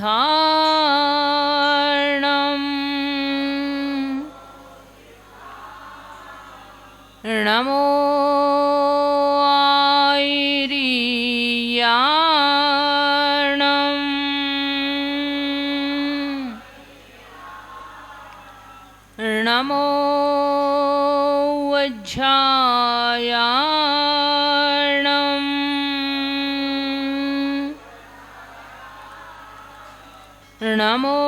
धारणम् नमो आयर्याणम् नमो वज्रायाणम् नमो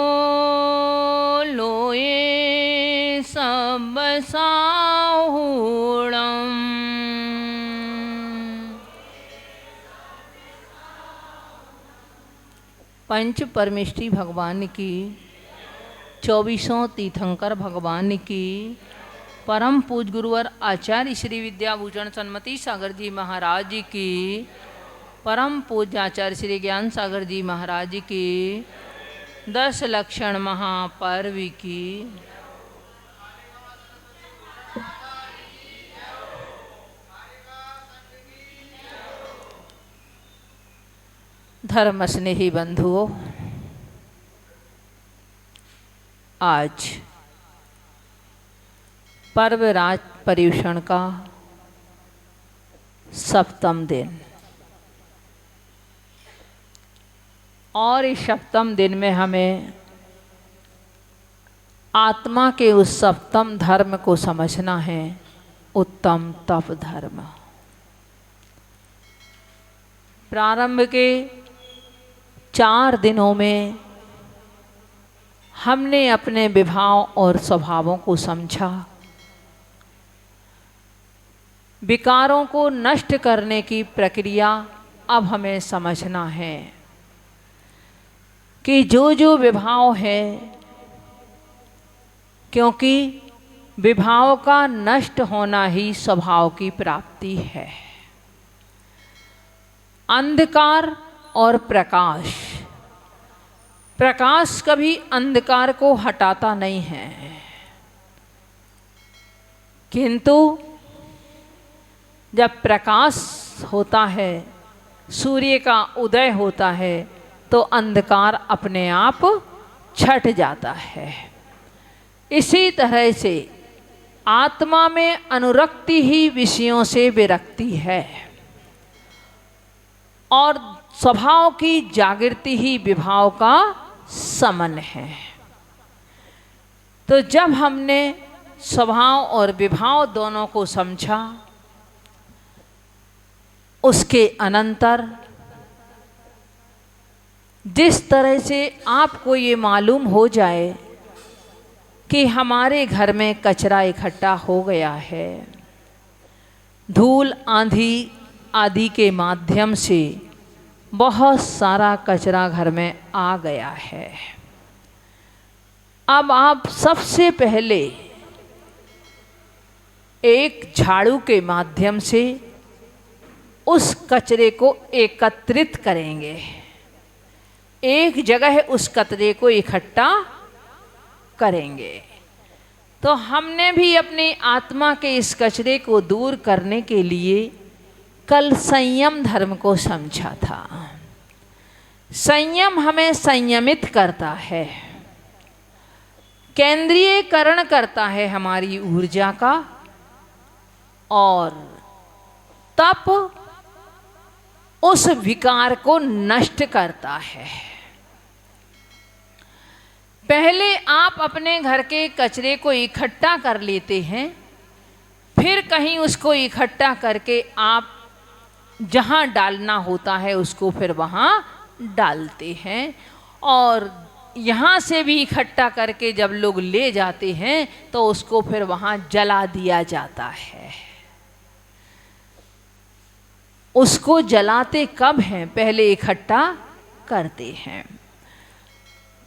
लोये सबसाहुणम् पंच परमेष्ठी भगवान की, 24 तीर्थंकर भगवान की, परम पूज गुरुवर आचार्य श्री विद्याभूषण सन्मति सागर जी महाराज की, परम पूज्य आचार्य श्री ज्ञान सागर जी महाराज की, 10 लक्षण महापर्व की। धर्म स्नेही बंधुओं, आज पर्व राज पर्यूषण का 7वां दिन, और इस 7वें दिन में हमें आत्मा के उस 7वें धर्म को समझना है, उत्तम तप धर्म। प्रारंभ के 4 दिनों में हमने अपने विभाव और स्वभावों को समझा, विकारों को नष्ट करने की प्रक्रिया अब हमें समझना है कि जो जो विभाव है, क्योंकि विभाव का नष्ट होना ही स्वभाव की प्राप्ति है। अंधकार और प्रकाश, प्रकाश कभी अंधकार को हटाता नहीं है, किंतु जब प्रकाश होता है, सूर्य का उदय होता है, तो अंधकार अपने आप छट जाता है। इसी तरह से आत्मा में अनुरक्ति ही विषयों से विरक्ति है, और स्वभाव की जागृति ही विभाव का समन है। तो जब हमने स्वभाव और विभाव दोनों को समझा, उसके अनंतर जिस तरह से आपको ये मालूम हो जाए कि हमारे घर में कचरा इकट्ठा हो गया है, धूल आंधी आदि के माध्यम से बहुत सारा कचरा घर में आ गया है। अब आप सबसे पहले एक झाड़ू के माध्यम से उस कचरे को एकत्रित करेंगे, एक जगह उस कचरे को इकट्ठा करेंगे। तो हमने भी अपनी आत्मा के इस कचरे को दूर करने के लिए कल संयम धर्म को समझा था। संयम हमें संयमित करता है, केंद्रीयकरण करता है हमारी ऊर्जा का, और तप उस विकार को नष्ट करता है। पहले आप अपने घर के कचरे को इकट्ठा कर लेते हैं, फिर कहीं उसको इकट्ठा करके आप जहाँ डालना होता है उसको फिर वहाँ डालते हैं, और यहाँ से भी इकट्ठा करके जब लोग ले जाते हैं तो उसको फिर वहाँ जला दिया जाता है। उसको जलाते कब हैं? पहले इकट्ठा करते हैं।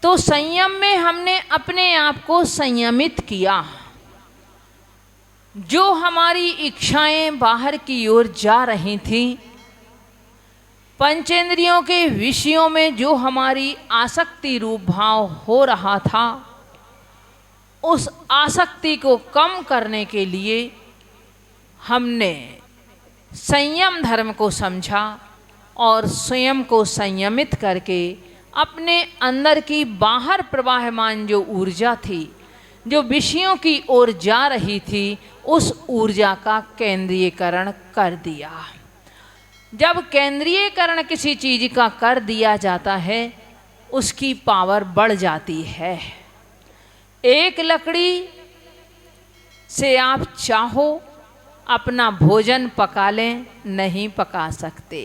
तो संयम में हमने अपने आप को संयमित किया। जो हमारी इच्छाएं बाहर की ओर जा रही थीं, पंचेंद्रियों के विषयों में जो हमारी आसक्ति रूप भाव हो रहा था, उस आसक्ति को कम करने के लिए हमने संयम धर्म को समझा और स्वयं को संयमित करके अपने अंदर की बाहर प्रवाहमान जो ऊर्जा थी, जो विषयों की ओर जा रही थी, उस ऊर्जा का केंद्रीयकरण कर दिया। जब केंद्रीयकरण किसी चीज का कर दिया जाता है, उसकी पावर बढ़ जाती है। एक लकड़ी से आप चाहो अपना भोजन पका लें, नहीं पका सकते।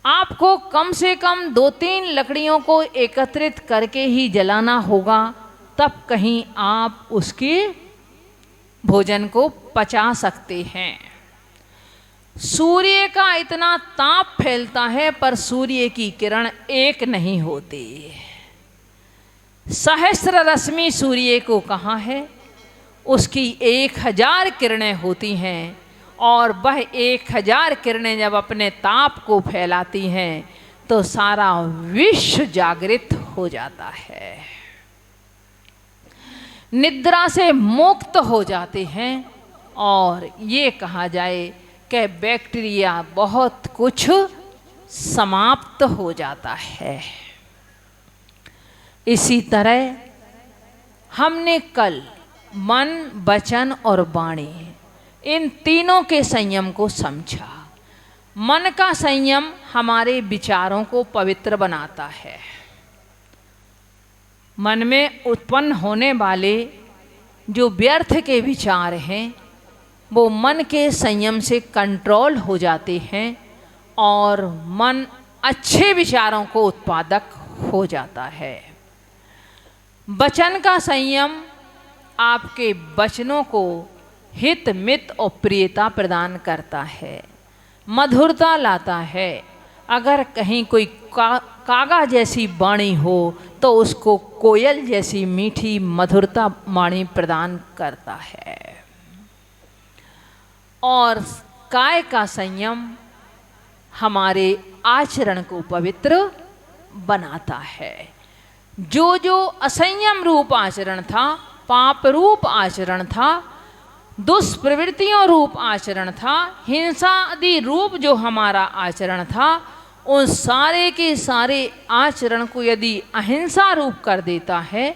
आपको कम से कम 2-3 लकड़ियों को एकत्रित करके ही जलाना होगा, तब कहीं आप उसके भोजन को पचा सकते हैं। सूर्य का इतना ताप फैलता है, पर सूर्य की किरण एक नहीं होती। सहस्र रश्मि सूर्य को कहाँ है, उसकी 1000 किरणें होती हैं, और वह 1000 किरणें जब अपने ताप को फैलाती हैं तो सारा विश्व जागृत हो जाता है। निद्रा से मुक्त हो जाते हैं, और ये कहा जाए कि बैक्टीरिया बहुत कुछ समाप्त हो जाता है। इसी तरह हमने कल मन, वचन और वाणी, इन तीनों के संयम को समझा। मन का संयम हमारे विचारों को पवित्र बनाता है। मन में उत्पन्न होने वाले जो व्यर्थ के विचार हैं, वो मन के संयम से कंट्रोल हो जाते हैं, और मन अच्छे विचारों को उत्पादक हो जाता है। वचन का संयम आपके वचनों को हित, मित और प्रियता प्रदान करता है, मधुरता लाता है। अगर कहीं कोई कागा जैसी वाणी हो तो उसको कोयल जैसी मीठी मधुरता वाणी प्रदान करता है। और काय का संयम हमारे आचरण को पवित्र बनाता है। जो जो असंयम रूप आचरण था, पाप रूप आचरण था, दुष्प्रवृत्तियों रूप आचरण था, हिंसा आदि रूप जो हमारा आचरण था, उन सारे के सारे आचरण को यदि अहिंसा रूप कर देता है,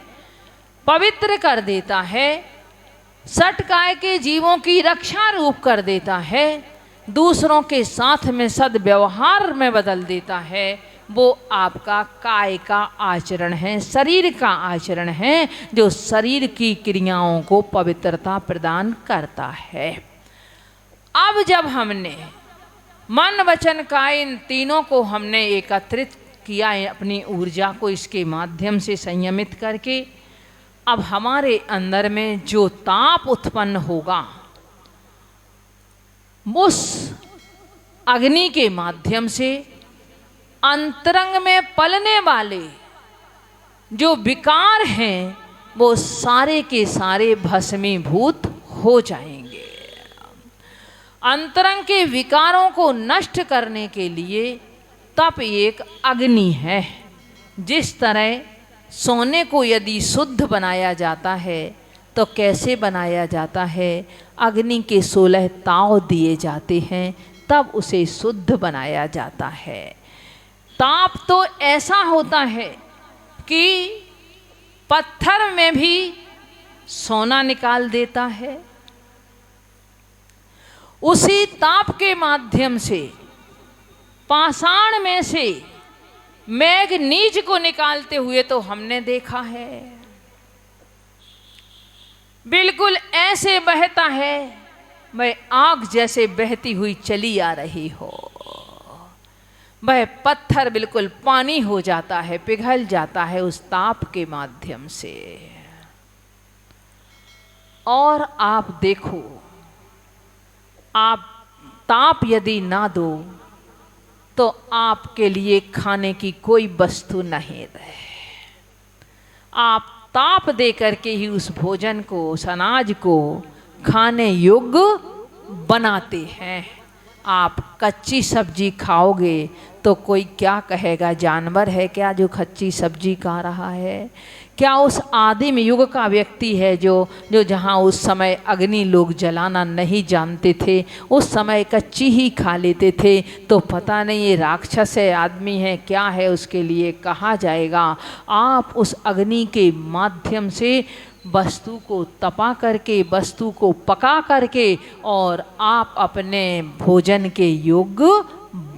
पवित्र कर देता है, सटकाय के जीवों की रक्षा रूप कर देता है, दूसरों के साथ में सद्व्यवहार में बदल देता है, वो आपका काय का आचरण है, शरीर का आचरण है, जो शरीर की क्रियाओं को पवित्रता प्रदान करता है। अब जब हमने मन, वचन, काय, इन तीनों को हमने एकत्रित किया अपनी ऊर्जा को इसके माध्यम से संयमित करके, अब हमारे अंदर में जो ताप उत्पन्न होगा, उस अग्नि के माध्यम से अंतरंग में पलने वाले जो विकार हैं, वो सारे के सारे भस्मीभूत हो जाएंगे। अंतरंग के विकारों को नष्ट करने के लिए तप एक अग्नि है। जिस तरह सोने को यदि शुद्ध बनाया जाता है तो कैसे बनाया जाता है, अग्नि के 16 ताव दिए जाते हैं, तब उसे शुद्ध बनाया जाता है। ताप तो ऐसा होता है कि पत्थर में भी सोना निकाल देता है। उसी ताप के माध्यम से पाषाण में से मैग्नीज को निकालते हुए तो हमने देखा है। बिल्कुल ऐसे बहता है, वह आग जैसे बहती हुई चली आ रही हो। वह पत्थर बिल्कुल पानी हो जाता है, पिघल जाता है उस ताप के माध्यम से। और आप देखो, आप ताप यदि ना दो तो आपके लिए खाने की कोई वस्तु नहीं रहे। आप ताप दे करके ही उस भोजन को, उस अनाज को खाने योग्य बनाते हैं। आप कच्ची सब्जी खाओगे तो कोई क्या कहेगा, जानवर है क्या जो कच्ची सब्जी खा रहा है? क्या उस आदिम युग का व्यक्ति है जो जहाँ उस समय अग्नि लोग जलाना नहीं जानते थे, उस समय कच्ची ही खा लेते थे, तो पता नहीं ये राक्षस है आदमी है क्या है, उसके लिए कहा जाएगा। आप उस अग्नि के माध्यम से वस्तु को तपा करके, वस्तु को पका करके और आप अपने भोजन के योग्य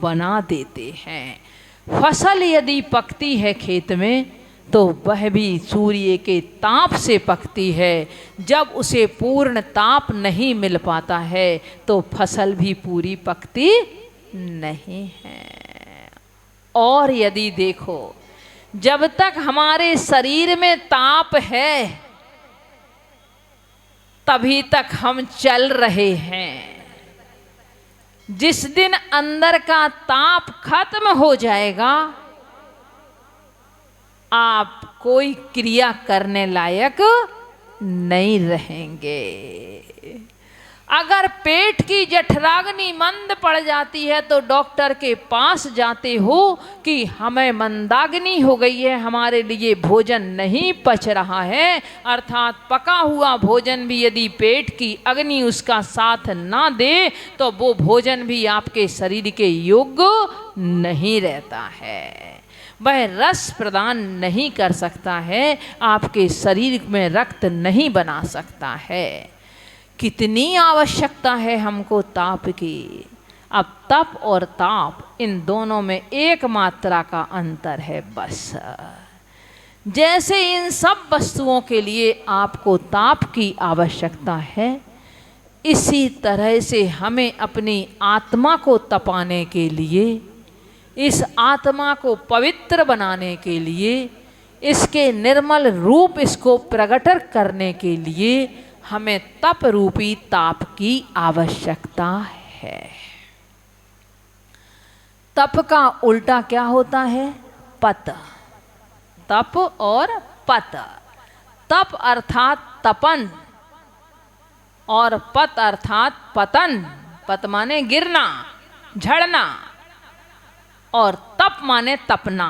बना देते हैं। फसल यदि पकती है खेत में तो वह भी सूर्य के ताप से पकती है। जब उसे पूर्ण ताप नहीं मिल पाता है तो फसल भी पूरी पकती नहीं है। और यदि देखो, जब तक हमारे शरीर में ताप है तभी तक हम चल रहे हैं। जिस दिन अंदर का ताप खत्म हो जाएगा, आप कोई क्रिया करने लायक नहीं रहेंगे। अगर पेट की जठराग्नि मंद पड़ जाती है तो डॉक्टर के पास जाते हो कि हमें मंदाग्नि हो गई है, हमारे लिए भोजन नहीं पच रहा है, अर्थात पका हुआ भोजन भी यदि पेट की अग्नि उसका साथ ना दे तो वो भोजन भी आपके शरीर के योग्य नहीं रहता है। वह रस प्रदान नहीं कर सकता है, आपके शरीर में रक्त नहीं बना सकता है। कितनी आवश्यकता है हमको ताप की। अब तप और ताप इन दोनों में एक मात्रा का अंतर है बस। जैसे इन सब वस्तुओं के लिए आपको ताप की आवश्यकता है, इसी तरह से हमें अपनी आत्मा को तपाने के लिए, इस आत्मा को पवित्र बनाने के लिए, इसके निर्मल रूप इसको प्रकट करने के लिए हमें तप रूपी ताप की आवश्यकता है। तप का उल्टा क्या होता है? पत। तप और पत। तप अर्थात तपन और पत अर्थात पतन। पत माने गिरना, झड़ना, और तप माने तपना।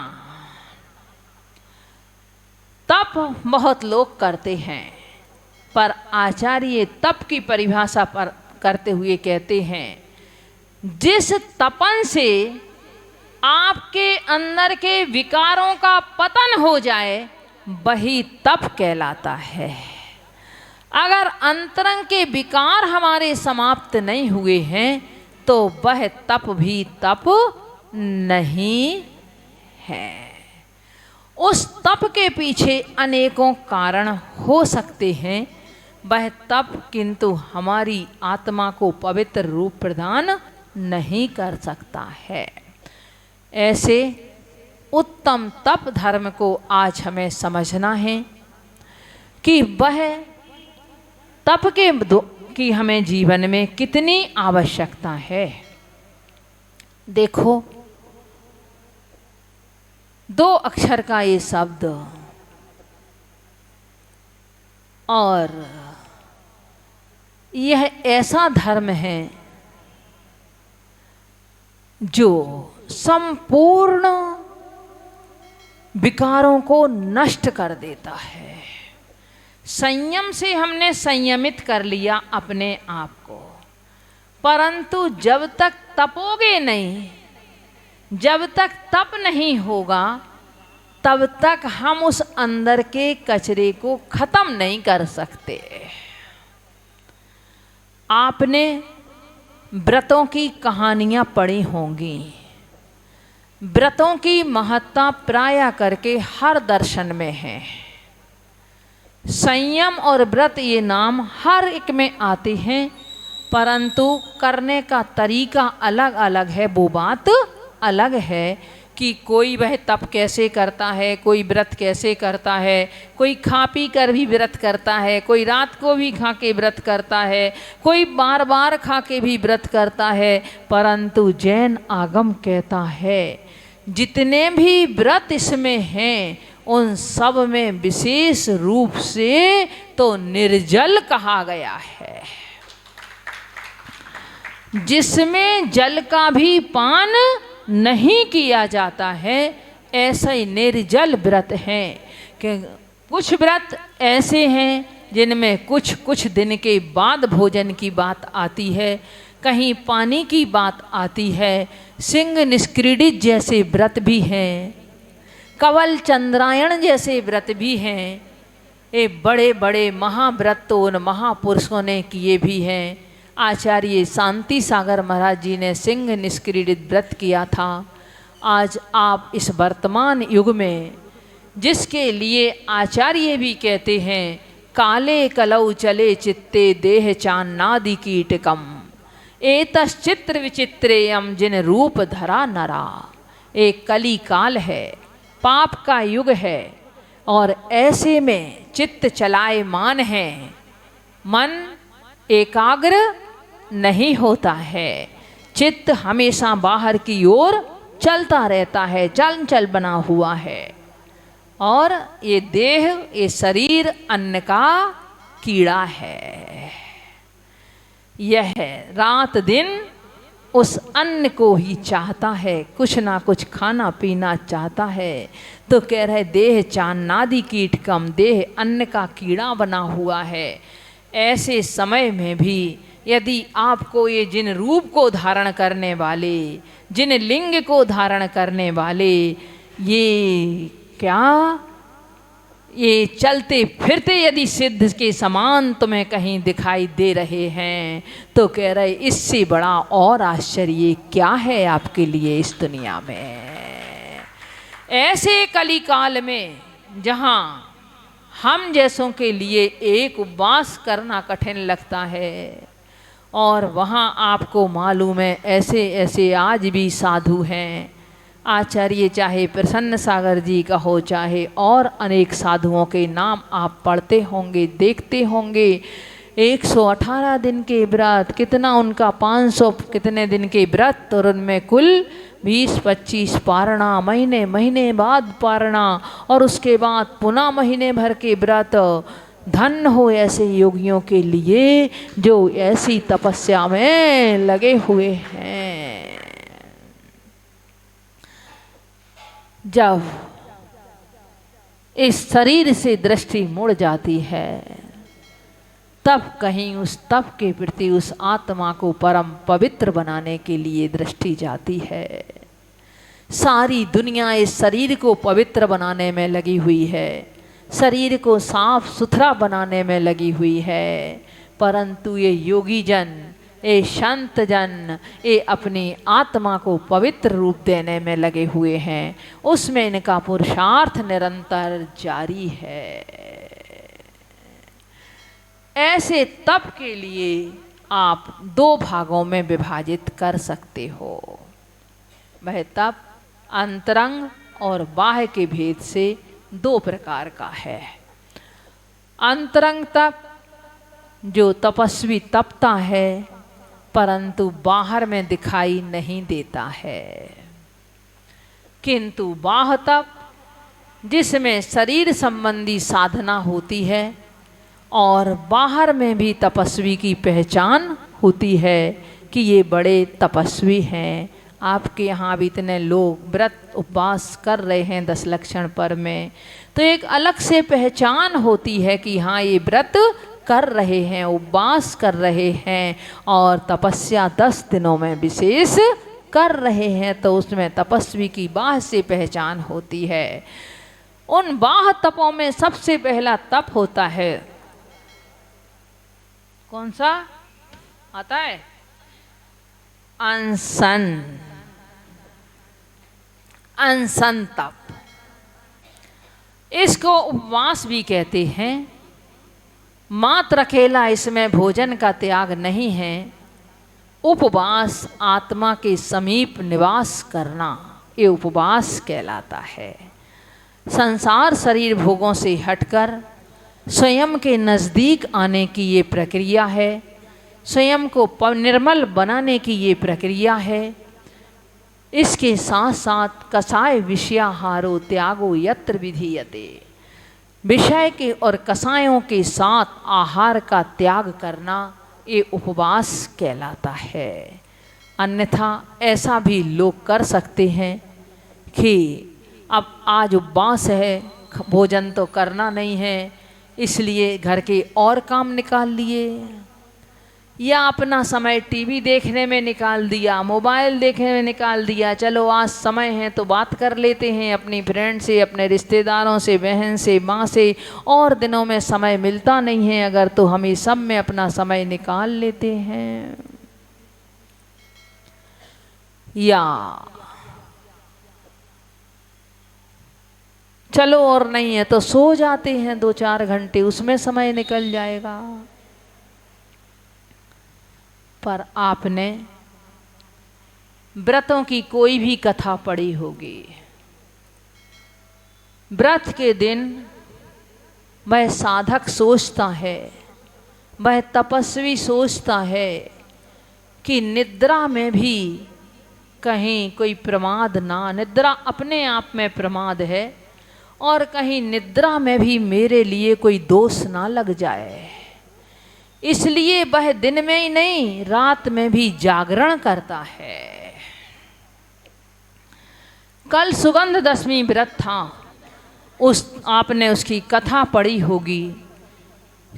तप बहुत लोग करते हैं, पर आचार्य तप की परिभाषा पर करते हुए कहते हैं, जिस तपन से आपके अंदर के विकारों का पतन हो जाए वही तप कहलाता है। अगर अंतरंग के विकार हमारे समाप्त नहीं हुए हैं तो वह तप भी तप नहीं है। उस तप के पीछे अनेकों कारण हो सकते हैं, वह तप किंतु हमारी आत्मा को पवित्र रूप प्रदान नहीं कर सकता है। ऐसे उत्तम तप धर्म को आज हमें समझना है कि वह तप की हमें जीवन में कितनी आवश्यकता है। देखो, 2 अक्षर का ये शब्द और यह ऐसा धर्म है जो संपूर्ण विकारों को नष्ट कर देता है। संयम से हमने संयमित कर लिया अपने आप को, परंतु जब तक तपोगे नहीं, जब तक तप नहीं होगा, तब तक हम उस अंदर के कचरे को खत्म नहीं कर सकते। आपने व्रतों की कहानियां पढ़ी होंगी। व्रतों की महत्ता प्राय करके हर दर्शन में है। संयम और व्रत ये नाम हर एक में आते हैं, परंतु करने का तरीका अलग अलग है। वो बात अलग है कि कोई वह तप कैसे करता है, कोई व्रत कैसे करता है, कोई खा पी कर भी व्रत करता है, कोई रात को भी खा के व्रत करता है, कोई बार बार खा के भी व्रत करता है। परंतु जैन आगम कहता है जितने भी व्रत इसमें हैं उन सब में विशेष रूप से तो निर्जल कहा गया है, जिसमें जल का भी पान नहीं किया जाता है, ऐसा ही निर्जल व्रत हैं। कि कुछ व्रत ऐसे हैं जिनमें कुछ कुछ दिन के बाद भोजन की बात आती है, कहीं पानी की बात आती है। सिंह निष्क्रीडित जैसे व्रत भी हैं, कवल चंद्रायण जैसे व्रत भी हैं। ये बड़े बड़े महाव्रत तो उन महापुरुषों ने किए भी हैं। आचार्य शांति सागर महाराज जी ने सिंह निष्क्रीडित व्रत किया था। आज आप इस वर्तमान युग में, जिसके लिए आचार्य भी कहते हैं, काले कलौ चले चित्ते देह चान्नादि कीटकम एतश्चित्र विचित्रेयम जिन रूप धरा नरा। एक कली काल है, पाप का युग है, और ऐसे में चित्त चलायमान है, मन एकाग्र नहीं होता है। चित्त हमेशा बाहर की ओर चलता रहता है, चंचल बना हुआ है। और ये देह, ये शरीर अन्न का कीड़ा है। यह रात दिन उस अन्न को ही चाहता है, कुछ ना कुछ खाना पीना चाहता है। तो कह रहे देह चान्नादि कीटकम, देह अन्न का कीड़ा बना हुआ है। ऐसे समय में भी यदि आपको ये जिन रूप को धारण करने वाले, जिन लिंग को धारण करने वाले, ये क्या, ये चलते फिरते यदि सिद्ध के समान तुम्हें कहीं दिखाई दे रहे हैं, तो कह रहे इससे बड़ा और आश्चर्य क्या है आपके लिए इस दुनिया में। ऐसे कलिकाल में जहाँ हम जैसों के लिए एक उपवास करना कठिन लगता है, और वहाँ आपको मालूम है ऐसे ऐसे आज भी साधु हैं। आचार्य चाहे प्रसन्न सागर जी का हो, चाहे और अनेक साधुओं के नाम आप पढ़ते होंगे, देखते होंगे। 118 दिन के व्रत, कितना उनका 500 कितने दिन के व्रत, और उनमें कुल 20-25 पारणा, महीने महीने बाद पारणा, और उसके बाद पुनः महीने भर के व्रत। धन्य हो ऐसे योगियों के लिए जो ऐसी तपस्या में लगे हुए हैं। जब इस शरीर से दृष्टि मुड़ जाती है, तब कहीं उस तप के प्रति उस आत्मा को परम पवित्र बनाने के लिए दृष्टि जाती है। सारी दुनिया इस शरीर को पवित्र बनाने में लगी हुई है, शरीर को साफ सुथरा बनाने में लगी हुई है, परंतु ये योगी जन, ये संत जन, ये अपनी आत्मा को पवित्र रूप देने में लगे हुए हैं। उसमें इनका पुरुषार्थ निरंतर जारी है। ऐसे तप के लिए आप 2 भागों में विभाजित कर सकते हो। वह तप अंतरंग और बाह्य के भेद से 2 प्रकार का है। अंतरंग तप, जो तपस्वी तपता है परंतु बाहर में दिखाई नहीं देता है, किंतु बाह्य तप, जिसमें शरीर संबंधी साधना होती है और बाहर में भी तपस्वी की पहचान होती है कि ये बड़े तपस्वी हैं। आपके यहाँ भी इतने लोग व्रत उपवास कर रहे हैं 10 लक्षण पर में, तो एक अलग से पहचान होती है कि हाँ ये व्रत कर रहे हैं, उपवास कर रहे हैं और तपस्या 10 दिनों में विशेष कर रहे हैं। तो उसमें तपस्वी की बाह्य से पहचान होती है। उन बाह्य तपों में सबसे पहला तप होता है, कौन सा आता है? अनशन। अनशन तप, इसको उपवास भी कहते हैं। मात्र अकेला इसमें भोजन का त्याग नहीं है। उपवास आत्मा के समीप निवास करना, ये उपवास कहलाता है। संसार शरीर भोगों से हटकर स्वयं के नज़दीक आने की ये प्रक्रिया है। स्वयं को निर्मल बनाने की ये प्रक्रिया है। इसके साथ साथ कसाय विषयाहारो त्यागो यत्र विधीयते, विषय के और कसायों के साथ आहार का त्याग करना, ये उपवास कहलाता है। अन्यथा ऐसा भी लोग कर सकते हैं कि अब आज उपवास है, भोजन तो करना नहीं है, इसलिए घर के और काम निकाल लिए, या अपना समय टीवी देखने में निकाल दिया, मोबाइल देखने में निकाल दिया। चलो आज समय है तो बात कर लेते हैं अपनी फ्रेंड से, अपने रिश्तेदारों से, बहन से, माँ से, और दिनों में समय मिलता नहीं है अगर, तो हम इस सब में अपना समय निकाल लेते हैं। या चलो और नहीं है तो सो जाते हैं 2-4 घंटे, उसमें समय निकल जाएगा। पर आपने व्रतों की कोई भी कथा पढ़ी होगी, व्रत के दिन वह साधक सोचता है, वह तपस्वी सोचता है कि निद्रा में भी कहीं कोई प्रमाद ना, निद्रा अपने आप में प्रमाद है, और कहीं निद्रा में भी मेरे लिए कोई दोष ना लग जाए, इसलिए वह दिन में ही नहीं रात में भी जागरण करता है। कल सुगंध दशमी व्रत था, आपने उसकी कथा पढ़ी होगी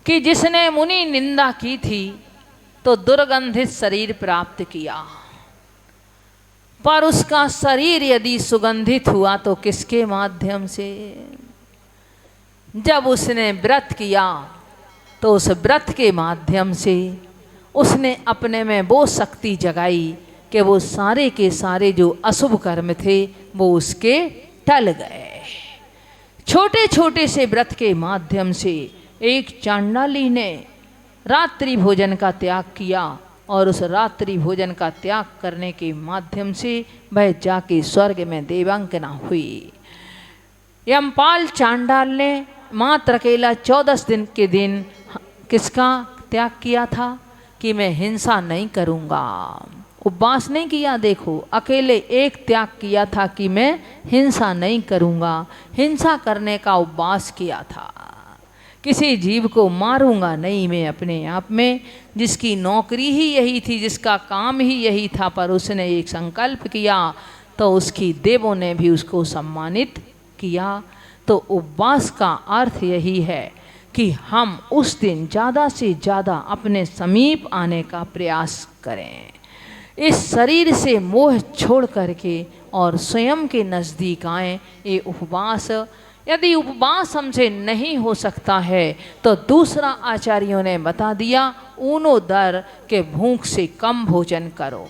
कि जिसने मुनि निंदा की थी तो दुर्गंधित शरीर प्राप्त किया, पर उसका शरीर यदि सुगंधित हुआ तो किसके माध्यम से? जब उसने व्रत किया तो उस व्रत के माध्यम से उसने अपने में वो शक्ति जगाई कि वो सारे के सारे जो अशुभ कर्म थे वो उसके टल गए। छोटे छोटे से व्रत के माध्यम से एक चांडाली ने रात्रि भोजन का त्याग किया, और उस रात्रि भोजन का त्याग करने के माध्यम से वह जाके स्वर्ग में देवांगना हुई। यमपाल चांडाल ने मात्र अकेला 14 दिन के दिन किसका त्याग किया था कि मैं हिंसा नहीं करूँगा, उपवास नहीं किया, देखो अकेले एक त्याग किया था कि मैं हिंसा नहीं करूँगा, हिंसा करने का उपवास किया था, किसी जीव को मारूंगा नहीं मैं अपने आप में, जिसकी नौकरी ही यही थी, जिसका काम ही यही था, पर उसने एक संकल्प किया तो उसकी देवों ने भी उसको सम्मानित किया। तो उपवास का अर्थ यही है कि हम उस दिन ज़्यादा से ज़्यादा अपने समीप आने का प्रयास करें, इस शरीर से मोह छोड़ करके और स्वयं के नज़दीक आएँ। ये उपवास, यदि उपवास हमसे नहीं हो सकता है तो दूसरा आचार्यों ने बता दिया, ऊनो दर के भूख से कम भोजन करो,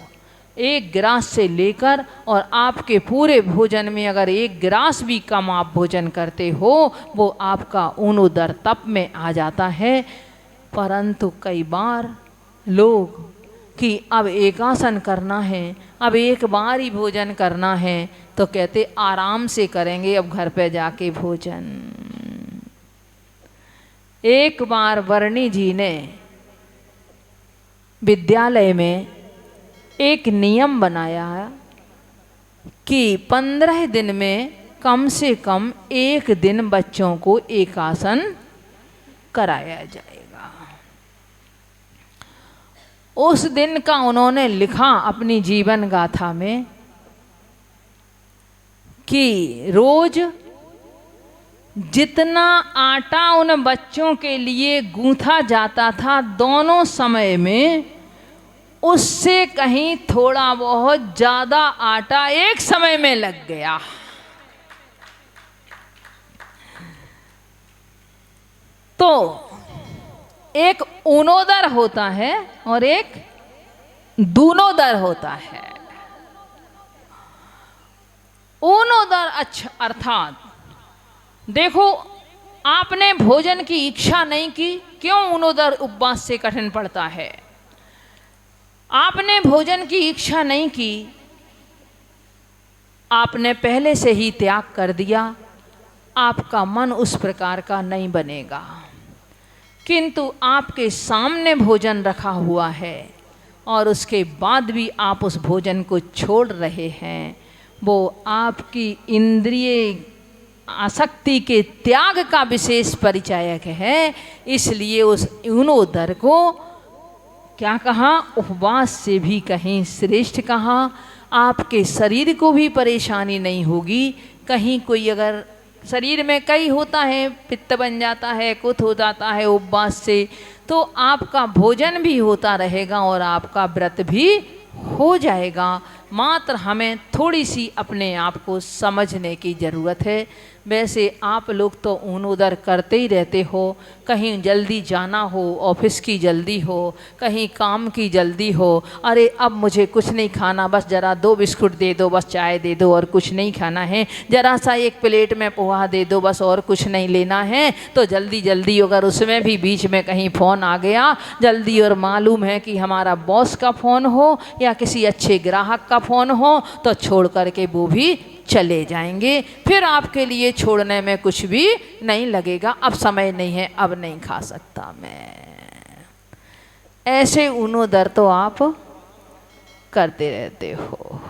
1 गिलास से लेकर, और आपके पूरे भोजन में अगर 1 गिलास भी कम आप भोजन करते हो वो आपका ऊनो दर तप में आ जाता है। परंतु कई बार लोग कि अब एकासन करना है, अब एक बार ही भोजन करना है, तो कहते आराम से करेंगे अब घर पे जाके भोजन। एक बार वर्णी जी ने विद्यालय में एक नियम बनाया कि 15 दिन में कम से कम 1 दिन बच्चों को एकासन कराया जाएगा। उस दिन का उन्होंने लिखा अपनी जीवन गाथा में कि रोज जितना आटा उन बच्चों के लिए गूंथा जाता था दोनों समय में, उससे कहीं थोड़ा बहुत ज़्यादा आटा एक समय में लग गया। तो एक ऊनोदर होता है और एक दूनोदर होता है। ऊनोदर अच्छा अर्थात देखो, आपने भोजन की इच्छा नहीं की, क्यों ऊनोदर उपवास से कठिन पड़ता है? आपने भोजन की इच्छा नहीं की, आपने पहले से ही त्याग कर दिया, आपका मन उस प्रकार का नहीं बनेगा। किंतु आपके सामने भोजन रखा हुआ है और उसके बाद भी आप उस भोजन को छोड़ रहे हैं, वो आपकी इंद्रिय आसक्ति के त्याग का विशेष परिचायक है। इसलिए उस ऊनोदर को क्या कहा? उपवास से भी कहीं श्रेष्ठ कहा। आपके शरीर को भी परेशानी नहीं होगी। कहीं कोई अगर शरीर में कई होता है, पित्त बन जाता है, कुछ हो जाता है उपवास से, तो आपका भोजन भी होता रहेगा और आपका व्रत भी हो जाएगा। मात्र हमें थोड़ी सी अपने आप को समझने की ज़रूरत है। वैसे आप लोग तो ऊन उधर करते ही रहते हो, कहीं जल्दी जाना हो, ऑफिस की जल्दी हो, कहीं काम की जल्दी हो, अरे अब मुझे कुछ नहीं खाना, बस ज़रा 2 बिस्कुट दे दो, बस चाय दे दो और कुछ नहीं खाना है, ज़रा सा एक प्लेट में पोहा दे दो, बस और कुछ नहीं लेना है। तो जल्दी जल्दी अगर उसमें भी बीच में कहीं फ़ोन आ गया जल्दी, और मालूम है कि हमारा बॉस का फ़ोन हो या किसी अच्छे ग्राहक का फ़ोन हो, तो छोड़ करके वो भी चले जाएंगे। फिर आपके लिए छोड़ने में कुछ भी नहीं लगेगा, अब समय नहीं है, अब नहीं खा सकता मैं। ऐसे उनो दर तो आप करते रहते हो।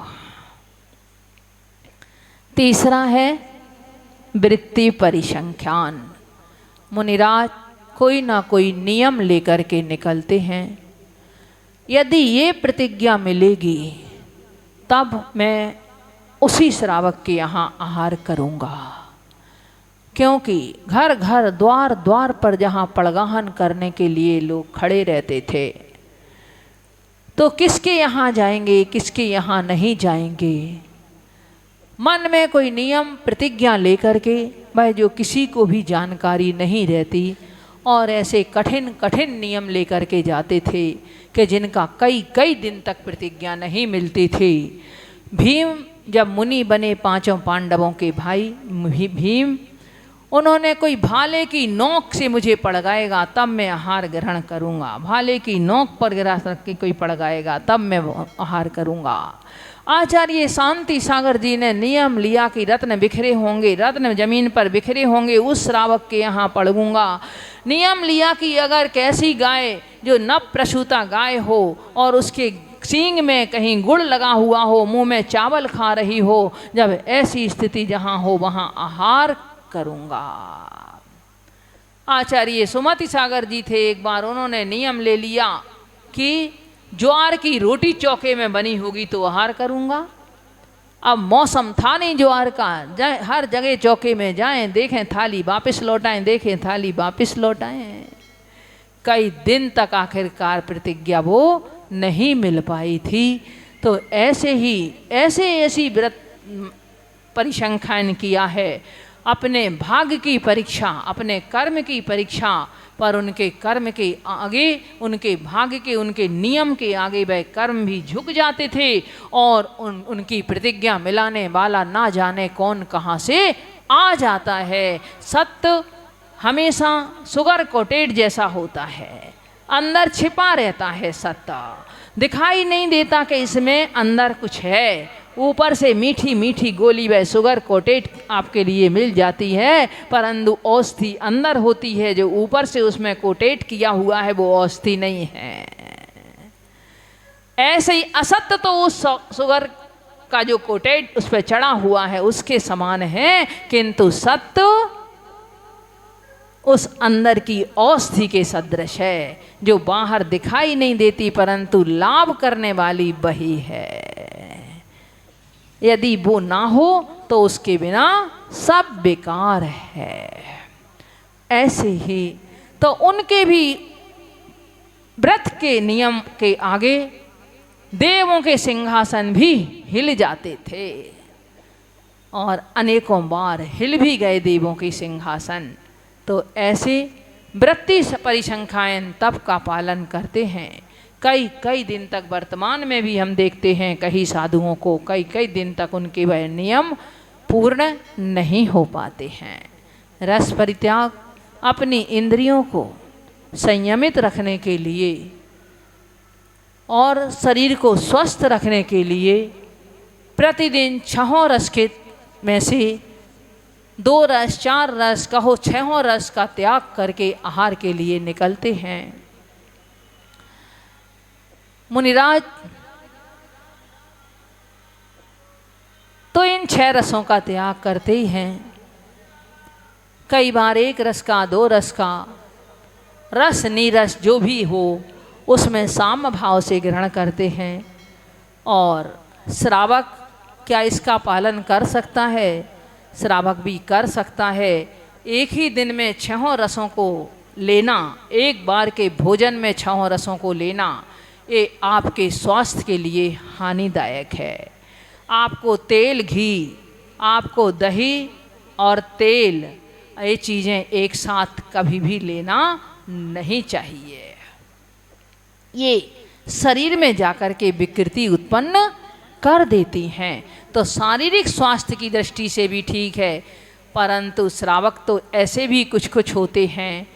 तीसरा है वृत्ति परिसंख्यान। मुनिराज कोई ना कोई नियम लेकर के निकलते हैं। यदि ये प्रतिज्ञा मिलेगी तब मैं उसी श्रावक के यहाँ आहार करूँगा, क्योंकि घर घर द्वार द्वार पर जहाँ पड़गाहन करने के लिए लोग खड़े रहते थे, तो किसके यहाँ जाएंगे, किसके यहाँ नहीं जाएंगे। मन में कोई नियम प्रतिज्ञा लेकर के, वह जो किसी को भी जानकारी नहीं रहती, और ऐसे कठिन कठिन नियम लेकर के जाते थे कि जिनका कई कई दिन तक प्रतिज्ञा नहीं मिलती थी। भीम जब मुनि बने, 5 पांडवों के भाई भीम, उन्होंने कोई भाले की नोक से मुझे पड़गाएगा तब मैं आहार ग्रहण करूँगा, भाले की नोक पर गिरा रख के कोई पड़गाएगा तब मैं आहार करूँगा। आचार्य शांति सागर जी ने नियम लिया कि रत्न बिखरे होंगे, रत्न जमीन पर बिखरे होंगे, उस श्रावक के यहाँ पड़ूंगा। नियम लिया कि अगर कैसी गाय जो नव प्रसूता गाय हो और उसके सींग में कहीं गुड़ लगा हुआ हो, मुंह में चावल खा रही हो, जब ऐसी स्थिति जहाँ हो वहाँ आहार करूँगा। आचार्य सुमति सागर जी थे, एक बार उन्होंने नियम ले लिया कि ज्वार की रोटी चौके में बनी होगी तो आहार करूँगा। अब मौसम था नहीं ज्वार का, हर जगह चौके में जाएं, देखें थाली वापस लौटाएं, देखें थाली वापस लौटाएं। कई दिन तक आखिरकार प्रतिज्ञा वो नहीं मिल पाई थी। तो ऐसी व्रत परिसंख्यान किया है, अपने भाग्य की परीक्षा, अपने कर्म की परीक्षा, पर उनके कर्म के आगे, उनके भाग्य के, उनके नियम के आगे वह कर्म भी झुक जाते थे, और उनकी प्रतिज्ञा मिलाने वाला ना जाने कौन कहाँ से आ जाता है। सत्य हमेशा शुगर कोटेड जैसा होता है, अंदर छिपा रहता है। सत्य दिखाई नहीं देता कि इसमें अंदर कुछ है, ऊपर से मीठी मीठी गोली वह शुगर कोटेड आपके लिए मिल जाती है, परंतु औषधि अंदर होती है, जो ऊपर से उसमें कोटेड किया हुआ है वो औषधि नहीं है। ऐसे ही असत्य तो उस शुगर का जो कोटेड उस पर चढ़ा हुआ है उसके समान है, किंतु सत्य उस अंदर की औषधि के सदृश है, जो बाहर दिखाई नहीं देती परंतु लाभ करने वाली वही है। यदि वो ना हो तो उसके बिना सब बेकार है। ऐसे ही तो उनके भी व्रत के नियम के आगे देवों के सिंहासन भी हिल जाते थे, और अनेकों बार हिल भी गए देवों के सिंहासन। तो ऐसे वृत्ति परिसंख्यान तप का पालन करते हैं। कई कई दिन तक, वर्तमान में भी हम देखते हैं कई साधुओं को कई कई दिन तक उनके वह नियम पूर्ण नहीं हो पाते हैं। रस परित्याग, अपनी इंद्रियों को संयमित रखने के लिए और शरीर को स्वस्थ रखने के लिए प्रतिदिन 6 रस के में से 2 रस, 4 रस, कहो 6 रस का त्याग करके आहार के लिए निकलते हैं। मुनिराज तो इन 6 रसों का त्याग करते ही हैं। कई बार 1 रस का, 2 रस का, रस नीरस जो भी हो उसमें साम्य भाव से ग्रहण करते हैं। और श्रावक क्या इसका पालन कर सकता है? श्रावक भी कर सकता है। एक ही दिन में 6 रसों को लेना, एक बार के भोजन में 6 रसों को लेना, ये आपके स्वास्थ्य के लिए हानिदायक है। आपको तेल, घी, आपको दही और तेल, ये चीज़ें एक साथ कभी भी लेना नहीं चाहिए। ये शरीर में जाकर के विकृति उत्पन्न कर देती हैं। तो शारीरिक स्वास्थ्य की दृष्टि से भी ठीक है, परंतु श्रावक तो ऐसे भी कुछ कुछ होते हैं,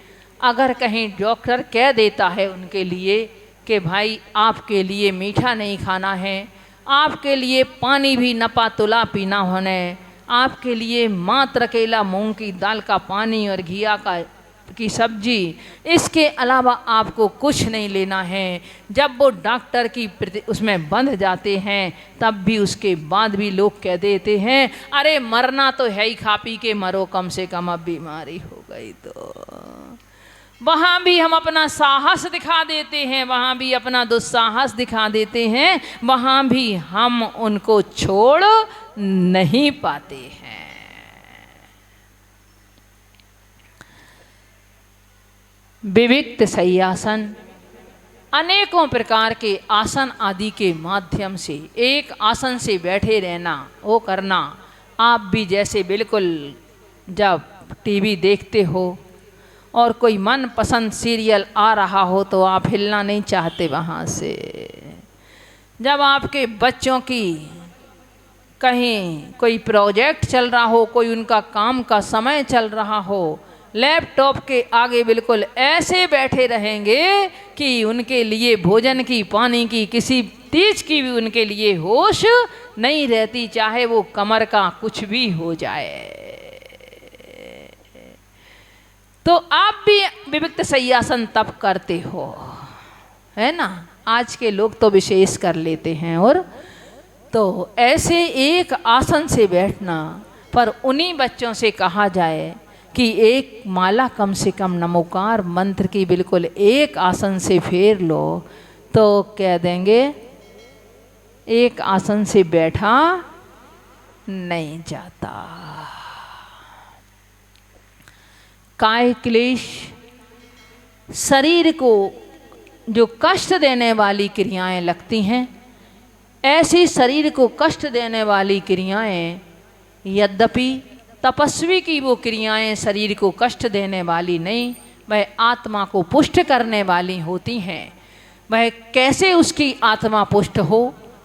अगर कहीं डॉक्टर कह देता है उनके लिए कि भाई आपके लिए मीठा नहीं खाना है, आपके लिए पानी भी नपा तुला पीना होने, आपके लिए मात्र अकेला मूंग की दाल का पानी और घिया की सब्जी, इसके अलावा आपको कुछ नहीं लेना है। जब वो डॉक्टर की उसमें बंध जाते हैं, तब भी उसके बाद भी लोग कह देते हैं अरे मरना तो है ही, खा पी के मरो, कम से कम अब बीमारी हो गई तो। वहाँ भी हम अपना साहस दिखा देते हैं, वहाँ भी अपना दुस्साहस दिखा देते हैं, वहाँ भी हम उनको छोड़ नहीं पाते हैं। विविक्त शय्यासन, अनेकों प्रकार के आसन आदि के माध्यम से एक आसन से बैठे रहना, वो करना। आप भी जैसे बिल्कुल जब टीवी देखते हो और कोई मन पसंद सीरियल आ रहा हो तो आप हिलना नहीं चाहते वहाँ से। जब आपके बच्चों की कहीं कोई प्रोजेक्ट चल रहा हो, कोई उनका काम का समय चल रहा हो, लैपटॉप के आगे बिल्कुल ऐसे बैठे रहेंगे कि उनके लिए भोजन की, पानी की, किसी चीज की भी उनके लिए होश नहीं रहती, चाहे वो कमर का कुछ भी हो जाए। तो आप भी विविक्त शय्यासन तब करते हो, है ना? आज के लोग तो विशेष कर लेते हैं। और तो ऐसे एक आसन से बैठना, पर उन्हीं बच्चों से कहा जाए कि एक माला कम से कम नमोकार मंत्र की बिल्कुल एक आसन से फेर लो, तो कह देंगे एक आसन से बैठा नहीं जाता। काय क्लेश, शरीर को जो कष्ट देने वाली क्रियाएं लगती हैं, ऐसी शरीर को कष्ट देने वाली क्रियाएं, यद्यपि तपस्वी की वो क्रियाएं शरीर को कष्ट देने वाली नहीं, वह आत्मा को पुष्ट करने वाली होती हैं। वह कैसे उसकी आत्मा पुष्ट हो,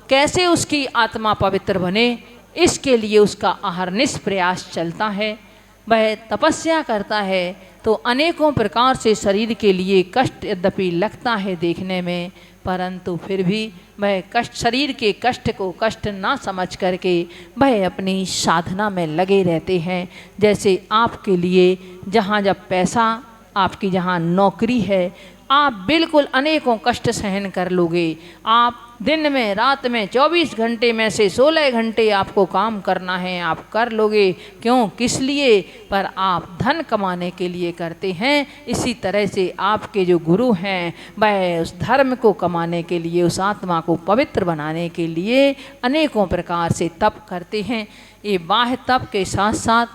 कैसे उसकी आत्मा पवित्र बने, इसके लिए उसका अहर्निश प्रयास चलता है। वह तपस्या करता है तो अनेकों प्रकार से शरीर के लिए कष्ट यद्यपि लगता है देखने में, परंतु फिर भी वह कष्ट, शरीर के कष्ट को कष्ट ना समझ करके वह अपनी साधना में लगे रहते हैं। जैसे आपके लिए जहाँ जब पैसा, आपकी जहाँ नौकरी है, आप बिल्कुल अनेकों कष्ट सहन कर लोगे। आप दिन में, रात में 24 घंटे में से 16 घंटे आपको काम करना है, आप कर लोगे। क्यों, किस लिए? पर आप धन कमाने के लिए करते हैं। इसी तरह से आपके जो गुरु हैं वह उस धर्म को कमाने के लिए, उस आत्मा को पवित्र बनाने के लिए अनेकों प्रकार से तप करते हैं। ये बाह्य तप के साथ साथ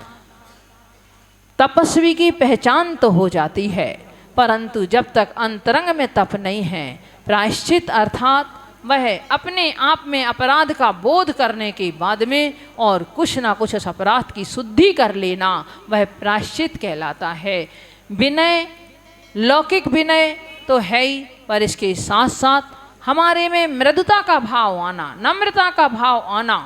तपस्वी की पहचान तो हो जाती है, परंतु जब तक अंतरंग में तप नहीं है, प्रायश्चित अर्थात वह अपने आप में अपराध का बोध करने के बाद में और कुछ ना कुछ उस अपराध की शुद्धि कर लेना, वह प्रायश्चित कहलाता है। विनय, लौकिक विनय तो है ही, पर इसके साथ साथ हमारे में मृदुता का भाव आना, नम्रता का भाव आना,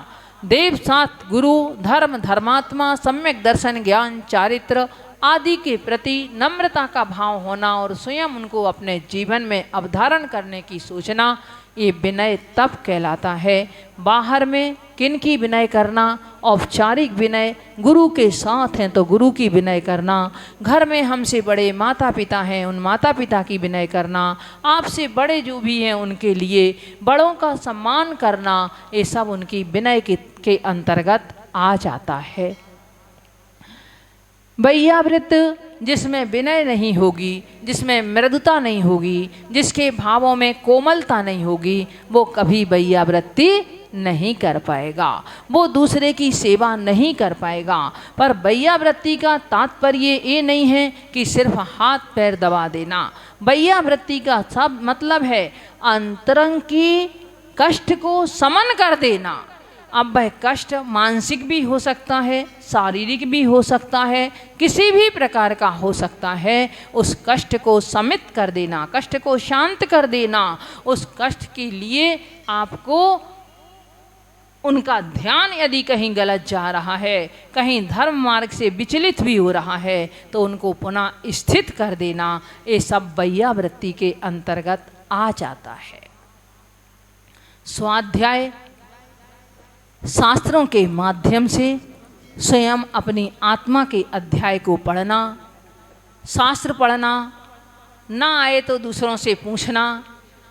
देव साथ गुरु, धर्म, धर्मात्मा, सम्यक दर्शन, ज्ञान, चारित्र आदि के प्रति नम्रता का भाव होना और स्वयं उनको अपने जीवन में अवधारण करने की सोचना, ये विनय तप कहलाता है। बाहर में किनकी विनय करना? औपचारिक विनय, गुरु के साथ हैं तो गुरु की विनय करना, घर में हमसे बड़े माता पिता हैं, उन माता पिता की विनय करना, आपसे बड़े जो भी हैं उनके लिए बड़ों का सम्मान करना, ये सब उनकी विनय के अंतर्गत आ जाता है। वैयावृत जिसमें विनय नहीं होगी, जिसमें मृदुता नहीं होगी, जिसके भावों में कोमलता नहीं होगी, वो कभी वैयावृत्ति नहीं कर पाएगा, वो दूसरे की सेवा नहीं कर पाएगा। पर वैयावृत्ति का तात्पर्य ये नहीं है कि सिर्फ हाथ पैर दबा देना। वैयावृत्ति का सब मतलब है अंतरंग की कष्ट को समन कर देना। अब वह कष्ट मानसिक भी हो सकता है, शारीरिक भी हो सकता है, किसी भी प्रकार का हो सकता है। उस कष्ट को शमित कर देना, कष्ट को शांत कर देना। उस कष्ट के लिए आपको उनका ध्यान यदि कहीं गलत जा रहा है, कहीं धर्म मार्ग से विचलित भी हो रहा है, तो उनको पुनः स्थित कर देना, ये सब वैयावृत्ति के अंतर्गत आ जाता है। स्वाध्याय शास्त्रों के माध्यम से स्वयं अपनी आत्मा के अध्याय को पढ़ना, शास्त्र पढ़ना, ना आए तो दूसरों से पूछना,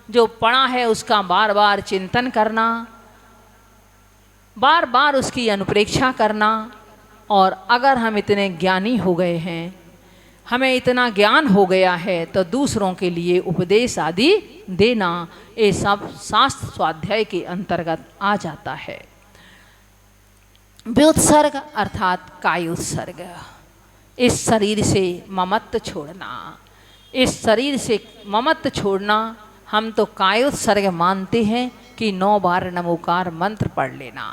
जो पढ़ा है उसका बार बार चिंतन करना, बार बार उसकी अनुप्रेक्षा करना। और अगर हम इतने ज्ञानी हो गए हैं, हमें इतना ज्ञान हो गया है, तो दूसरों के लिए उपदेश आदि देना, ये सब शास्त्र स्वाध्याय के अंतर्गत आ जाता है। व्युत्सर्ग अर्थात कायोत्सर्ग, इस शरीर से ममत्व छोड़ना। इस शरीर से ममत्व छोड़ना हम तो कायोत्सर्ग मानते हैं कि 9 बार नमोकार मंत्र पढ़ लेना,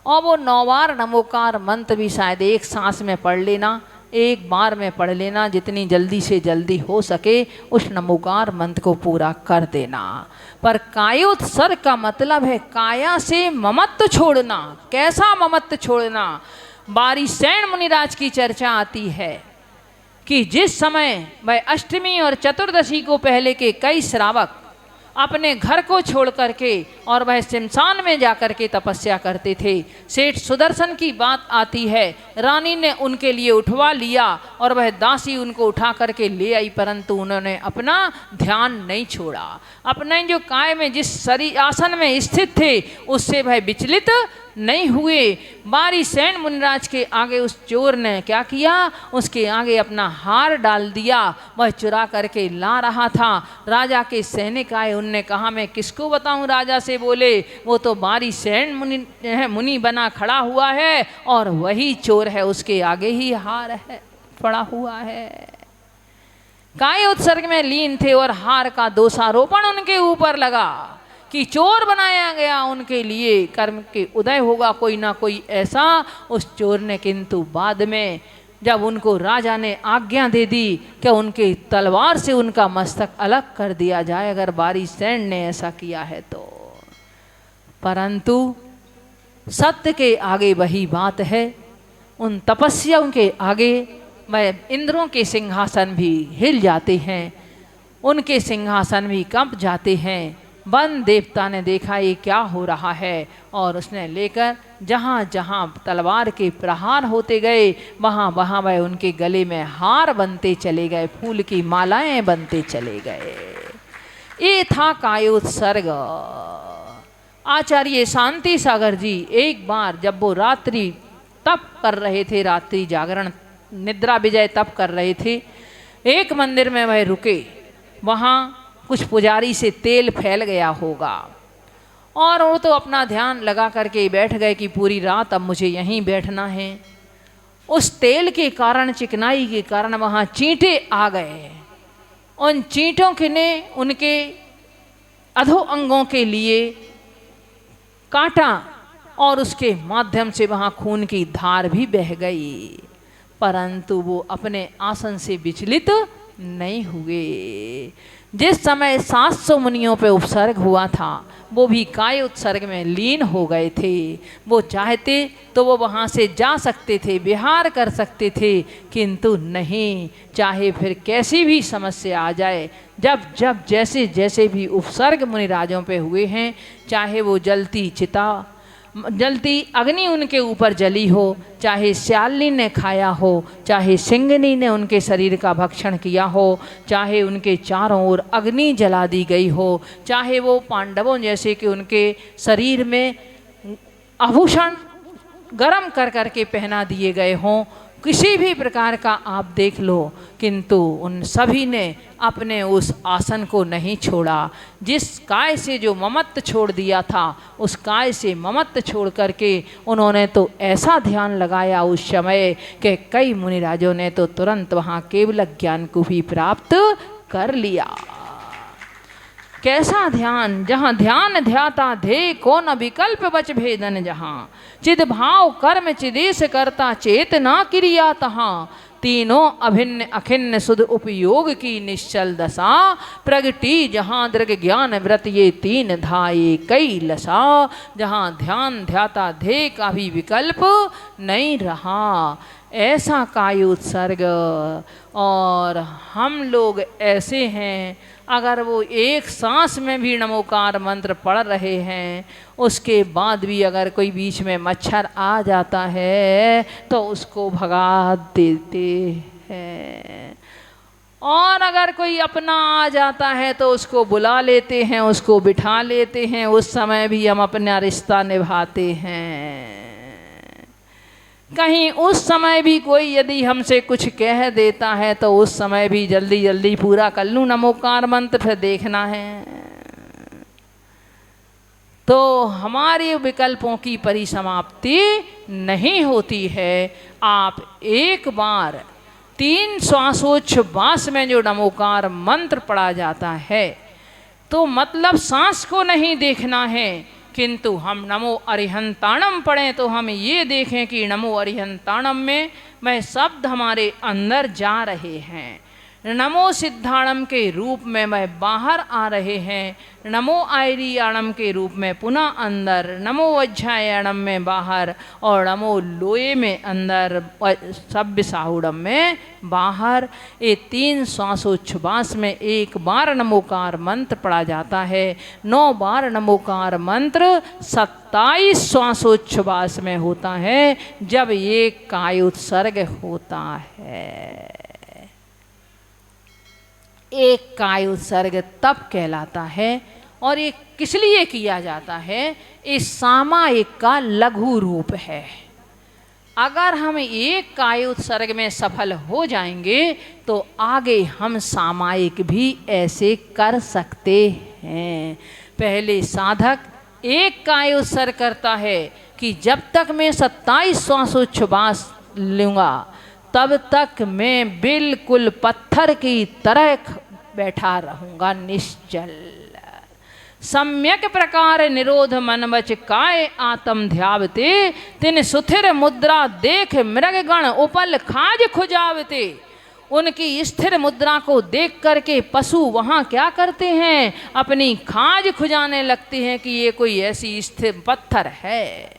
और वो 9 बार नमोकार मंत्र भी शायद एक सांस में पढ़ लेना, एक बार में पढ़ लेना, जितनी जल्दी से जल्दी हो सके उस नमोकार मंत्र को पूरा कर देना। पर कायोत्सर्ग का मतलब है काया से ममत्व छोड़ना। कैसा ममत्व छोड़ना? बारिशैन मुनिराज की चर्चा आती है कि जिस समय वह अष्टमी और चतुर्दशी को पहले के कई श्रावक अपने घर को छोड़ करके और वह शमशान में जाकर के तपस्या करते थे, सेठ सुदर्शन की बात आती है, रानी ने उनके लिए उठवा लिया और वह दासी उनको उठा करके ले आई, परंतु उन्होंने अपना ध्यान नहीं छोड़ा। अपने जो काय में जिस शरीर आसन में स्थित थे उससे वह विचलित नहीं हुए। बारिशैन मुनिराज के आगे उस चोर ने क्या किया? उसके आगे अपना हार डाल दिया। वह चुरा करके ला रहा था। राजा के सैनिक आए, उनने कहा मैं किसको बताऊं? राजा से बोले वो तो बारिशैन मुनि बना खड़ा हुआ है और वही चोर है, उसके आगे ही हार है पड़ा हुआ है। काय उत्सर्ग में लीन थे और हार का दोषारोपण उनके ऊपर लगा कि चोर बनाया गया, उनके लिए कर्म के उदय होगा कोई ना कोई ऐसा उस चोर ने। किंतु बाद में जब उनको राजा ने आज्ञा दे दी कि उनके तलवार से उनका मस्तक अलग कर दिया जाए अगर बारिशैन ने ऐसा किया है तो, परंतु सत्य के आगे वही बात है। उन तपस्याओं के आगे वह इंद्रों के सिंहासन भी हिल जाते हैं, उनके सिंहासन भी कंप जाते हैं। वन देवता ने देखा ये क्या हो रहा है और उसने लेकर जहाँ जहाँ तलवार के प्रहार होते गए वहाँ वहाँ वह उनके गले में हार बनते चले गए, फूल की मालाएं बनते चले गए। ये था कायोत्सर्ग। आचार्य शांति सागर जी एक बार जब वो रात्रि तप कर रहे थे, रात्रि जागरण निद्रा विजय तप कर रहे थे, एक मंदिर में वह रुके। वहाँ कुछ पुजारी से तेल फैल गया होगा और वो तो अपना ध्यान लगा करके बैठ गए कि पूरी रात अब मुझे यहीं बैठना है। उस तेल के कारण, चिकनाई के कारण वहाँ चींटे आ गए। उन चींटों के ने उनके अधो अंगों के लिए काटा और उसके माध्यम से वहाँ खून की धार भी बह गई, परंतु वो अपने आसन से विचलित नहीं हुए। जिस समय 700 मुनियों पे उपसर्ग हुआ था वो भी काय उत्सर्ग में लीन हो गए थे। वो चाहते तो वो वहाँ से जा सकते थे, विहार कर सकते थे, किंतु नहीं, चाहे फिर कैसी भी समस्या आ जाए, जब जब जैसे जैसे भी उपसर्ग मुनिराजों पे हुए हैं, चाहे वो जलती चिता, जलती अग्नि उनके ऊपर जली हो, चाहे श्यालिनी ने खाया हो, चाहे सिंगनी ने उनके शरीर का भक्षण किया हो, चाहे उनके चारों ओर अग्नि जला दी गई हो, चाहे वो पांडवों जैसे कि उनके शरीर में आभूषण गरम कर करके पहना दिए गए हों, किसी भी प्रकार का आप देख लो, किंतु उन सभी ने अपने उस आसन को नहीं छोड़ा। जिस काय से जो ममत्व छोड़ दिया था, उस काय से ममत्व छोड़ करके उन्होंने तो ऐसा ध्यान लगाया उस समय कि कई मुनिराजों ने तो तुरंत वहाँ केवल ज्ञान को भी प्राप्त कर लिया। कैसा ध्यान, जहाँ ध्यान ध्याता धे को न विकल्प बच भेदन, जहाँ चिद भाव कर्म चिदेश करता चेतना क्रिया तहाँ, तीनों अभिन्न अखिन्न सुध उपयोग की निश्चल दशा, प्रगति जहाँ दृग ज्ञान व्रत ये तीन धाये कई लसा, जहाँ ध्यान ध्याता धे का भी विकल्प नहीं रहा। ऐसा काय उत्सर्ग। और हम लोग ऐसे हैं, अगर वो एक सांस में भी नमोकार मंत्र पढ़ रहे हैं, उसके बाद भी अगर कोई बीच में मच्छर आ जाता है तो उसको भगा देते हैं, और अगर कोई अपना आ जाता है तो उसको बुला लेते हैं, उसको बिठा लेते हैं, उस समय भी हम अपना रिश्ता निभाते हैं। कहीं उस समय भी कोई यदि हमसे कुछ कह देता है तो उस समय भी जल्दी जल्दी पूरा कर लूँ नमोकार मंत्र, फिर देखना है। तो हमारे विकल्पों की परिसमाप्ति नहीं होती है। आप एक बार 3 श्वासोच्छ्वास में जो नमोकार मंत्र पढ़ा जाता है, तो मतलब सांस को नहीं देखना है, किंतु हम नमो अरिहंताणम पढ़ें तो हम ये देखें कि नमो अरिहंताणम में वह शब्द हमारे अंदर जा रहे हैं, नमो सिद्धाणम के रूप में वह बाहर आ रहे हैं, नमो आयरियाणम के रूप में पुनः अंदर, नमो वज्रायणम में बाहर, और नमो लोये में अंदर, सभ्य साहुड़म में बाहर। ये 3 श्वासोच्छ्वास में एक बार नमोकार मंत्र पढ़ा जाता है। 9 बार नमोकार मंत्र 27 श्वासोच्छ्वास में होता है, जब ये काय उत्सर्ग होता है। एक काय उत्सर्ग तब कहलाता है, और ये किस लिए किया जाता है? इस सामायिक का लघु रूप है। अगर हम एक काय उत्सर्ग में सफल हो जाएंगे तो आगे हम सामायिक भी ऐसे कर सकते हैं। पहले साधक एक काय उत्सर्ग करता है कि जब तक मैं 27 श्वासोच्छ्वास लूँगा तब तक मैं बिल्कुल पत्थर की तरह बैठा रहूँगा निश्चल। सम्यक प्रकार निरोध मन बच काय आत्म ध्यावते, तिन सुथिर मुद्रा देख मृगगण उपल खाज खुजावते। उनकी स्थिर मुद्रा को देख करके पशु वहाँ क्या करते हैं? अपनी खाज खुजाने लगते हैं कि ये कोई ऐसी स्थिर पत्थर है।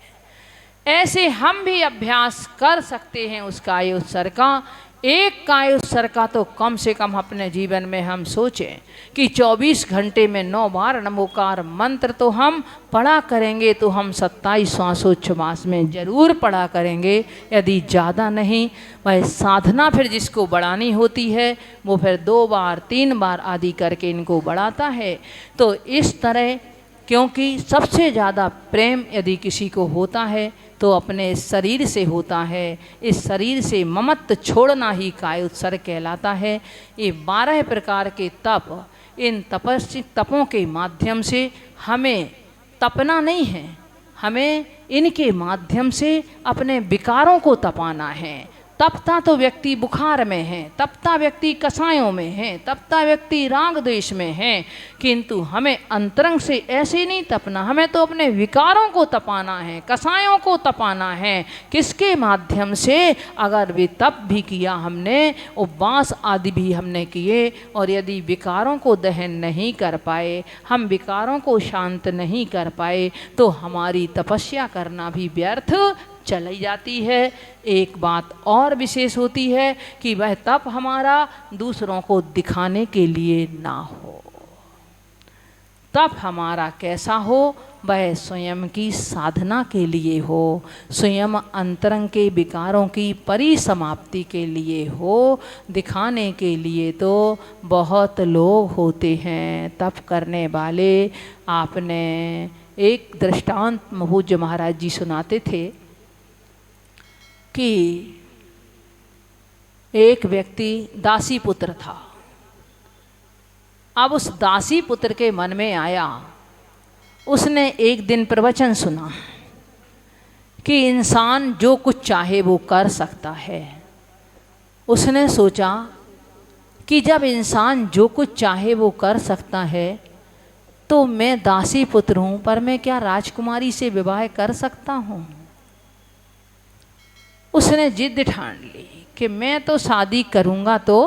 ऐसे हम भी अभ्यास कर सकते हैं उस काय उत्सर्ग का। एक काय उत्सर्ग का तो कम से कम अपने जीवन में हम सोचें कि 24 घंटे में 9 बार नमोकार मंत्र तो हम पढ़ा करेंगे, तो हम 27 श्वासोच्छ्वास में जरूर पढ़ा करेंगे, यदि ज़्यादा नहीं। वह साधना फिर जिसको बढ़ानी होती है वो फिर 2 बार 3 बार आदि करके इनको बढ़ाता है। तो इस तरह, क्योंकि सबसे ज़्यादा प्रेम यदि किसी को होता है तो अपने शरीर से होता है। इस शरीर से ममत्व छोड़ना ही काय उत्सर्ग कहलाता है। ये 12 प्रकार के तप, इन तपों के माध्यम से हमें तपना नहीं है, हमें इनके माध्यम से अपने विकारों को तपाना है। तपता तो व्यक्ति बुखार में है, तपता व्यक्ति कसायों में है, तपता व्यक्ति राग द्वेष में है, किंतु हमें अंतरंग से ऐसे नहीं तपना, हमें तो अपने विकारों को तपाना है, कसायों को तपाना है। किसके माध्यम से? अगर वे तप भी किया हमने, उपवास आदि भी हमने किए, और यदि विकारों को दहन नहीं कर पाए, हम विकारों को शांत नहीं कर पाए, तो हमारी तपस्या करना भी व्यर्थ चली जाती है। एक बात और विशेष होती है कि वह तप हमारा दूसरों को दिखाने के लिए ना हो। तप हमारा कैसा हो? वह स्वयं की साधना के लिए हो, स्वयं अंतरंग के विकारों की परिसमाप्ति के लिए हो। दिखाने के लिए तो बहुत लोग होते हैं तप करने वाले। आपने एक दृष्टांत पूज्य महाराज जी सुनाते थे कि एक व्यक्ति दासी पुत्र था। अब उस दासी पुत्र के मन में आया, उसने एक दिन प्रवचन सुना कि इंसान जो कुछ चाहे वो कर सकता है। उसने सोचा कि जब इंसान जो कुछ चाहे वो कर सकता है तो मैं दासी पुत्र हूँ, पर मैं क्या राजकुमारी से विवाह कर सकता हूँ? उसने जिद ठान ली कि मैं तो शादी करूँगा तो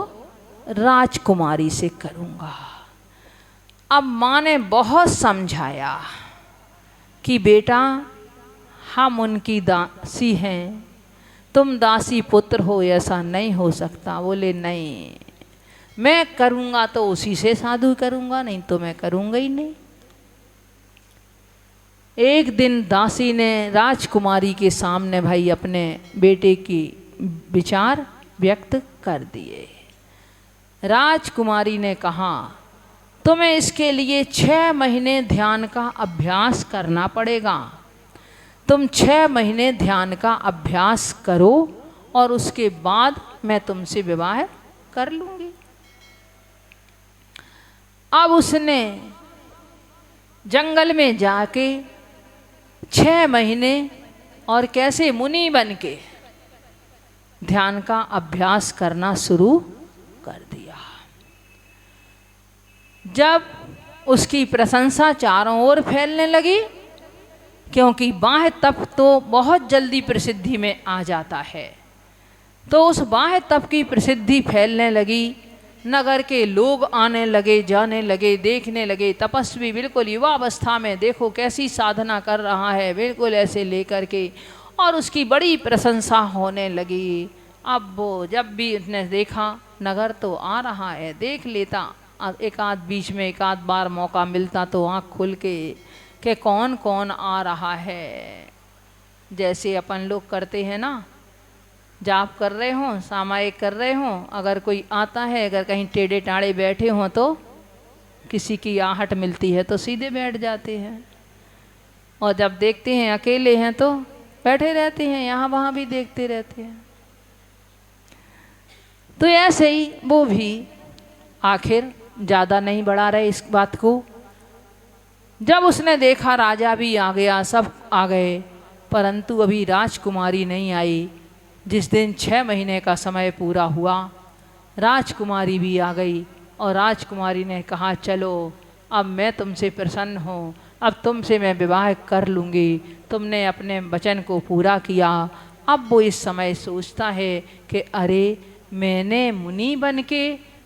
राजकुमारी से करूँगा। अब माँ ने बहुत समझाया कि बेटा हम उनकी दासी हैं, तुम दासी पुत्र हो, ऐसा नहीं हो सकता। बोले नहीं, मैं करूँगा तो उसी से शादी करूँगा, नहीं तो मैं करूँगा ही नहीं। एक दिन दासी ने राजकुमारी के सामने भाई अपने बेटे की विचार व्यक्त कर दिए। राजकुमारी ने कहा तुम्हें इसके लिए 6 महीने ध्यान का अभ्यास करना पड़ेगा। तुम 6 महीने ध्यान का अभ्यास करो और उसके बाद मैं तुमसे विवाह कर लूँगी। अब उसने जंगल में जाके 6 महीने और कैसे मुनि बन के ध्यान का अभ्यास करना शुरू कर दिया। जब उसकी प्रशंसा चारों ओर फैलने लगी, क्योंकि बाह्य तप तो बहुत जल्दी प्रसिद्धि में आ जाता है, तो उस बाह्य तप की प्रसिद्धि फैलने लगी। नगर के लोग आने लगे, जाने लगे, देखने लगे। तपस्वी बिल्कुल युवावस्था में देखो कैसी साधना कर रहा है, बिल्कुल ऐसे लेकर के, और उसकी बड़ी प्रशंसा होने लगी। अब वो जब भी उसने देखा नगर तो आ रहा है, देख लेता, एक आध बीच में एक आध बार मौका मिलता तो आँख खुल के कौन कौन आ रहा है। जैसे अपन लोग करते हैं ना, जाप कर रहे हों, सामायिक कर रहे हों, अगर कोई आता है, अगर कहीं टेढ़े टाढ़े बैठे हों तो किसी की आहट मिलती है तो सीधे बैठ जाते हैं, और जब देखते हैं अकेले हैं तो बैठे रहते हैं, यहाँ वहाँ भी देखते रहते हैं। तो ऐसे ही वो भी आखिर ज़्यादा नहीं बढ़ा रहे इस बात को। जब उसने देखा राजा भी आ गया, सब आ गए, परंतु अभी राजकुमारी नहीं आई। जिस दिन 6 महीने का समय पूरा हुआ, राजकुमारी भी आ गई और राजकुमारी ने कहा चलो अब मैं तुमसे प्रसन्न हूँ, अब तुमसे मैं विवाह कर लूँगी। तुमने अपने वचन को पूरा किया। अब वो इस समय सोचता है कि अरे मैंने मुनि बन के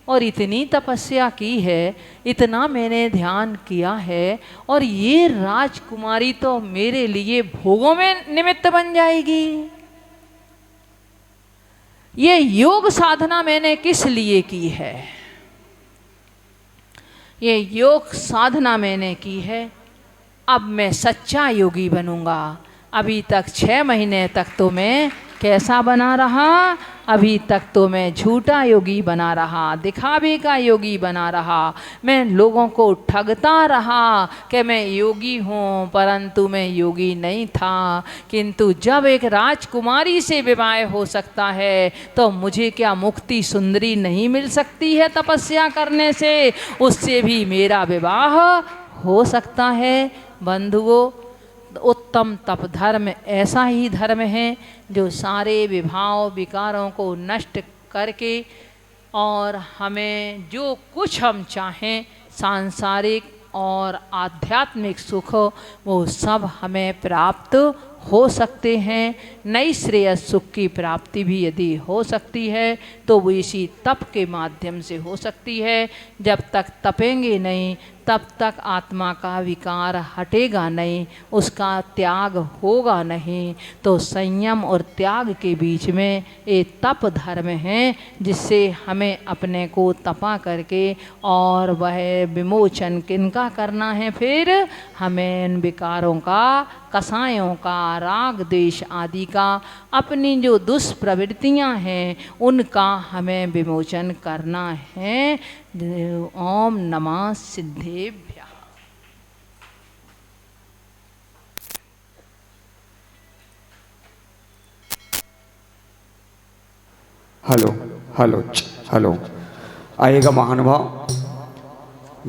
और इतनी तपस्या की है, इतना मैंने ध्यान किया है, और ये राजकुमारी तो मेरे लिए भोगों में निमित्त बन जाएगी। ये योग साधना मैंने किस लिए की है? ये योग साधना मैंने की है, अब मैं सच्चा योगी बनूंगा। अभी तक 6 महीने तक तो मैं कैसा बना रहा? अभी तक तो मैं झूठा योगी बना रहा, दिखावे का योगी बना रहा। मैं लोगों को ठगता रहा कि मैं योगी हूँ, परंतु मैं योगी नहीं था। किंतु जब एक राजकुमारी से विवाह हो सकता है तो मुझे क्या मुक्ति सुंदरी नहीं मिल सकती है तपस्या करने से? उससे भी मेरा विवाह हो सकता है। बंधुओं, उत्तम तप धर्म ऐसा ही धर्म है जो सारे विभाव विकारों को नष्ट करके और हमें जो कुछ हम चाहें सांसारिक और आध्यात्मिक सुख वो सब हमें प्राप्त हो सकते हैं। नई श्रेयस सुख की प्राप्ति भी यदि हो सकती है तो वो इसी तप के माध्यम से हो सकती है। जब तक तपेंगे नहीं तब तक आत्मा का विकार हटेगा नहीं, उसका त्याग होगा नहीं। तो संयम और त्याग के बीच में एक तप धर्म है जिससे हमें अपने को तपा करके और वह विमोचन किनका करना है? फिर हमें इन विकारों का, कसायों का, राग द्वेष आदि का, अपनी जो दुष्प्रवृत्तियां हैं उनका हमें विमोचन करना है। ओम नमः सिद्धेभ्यः। हेलो। Hello hello. आएगा महानुभाव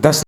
10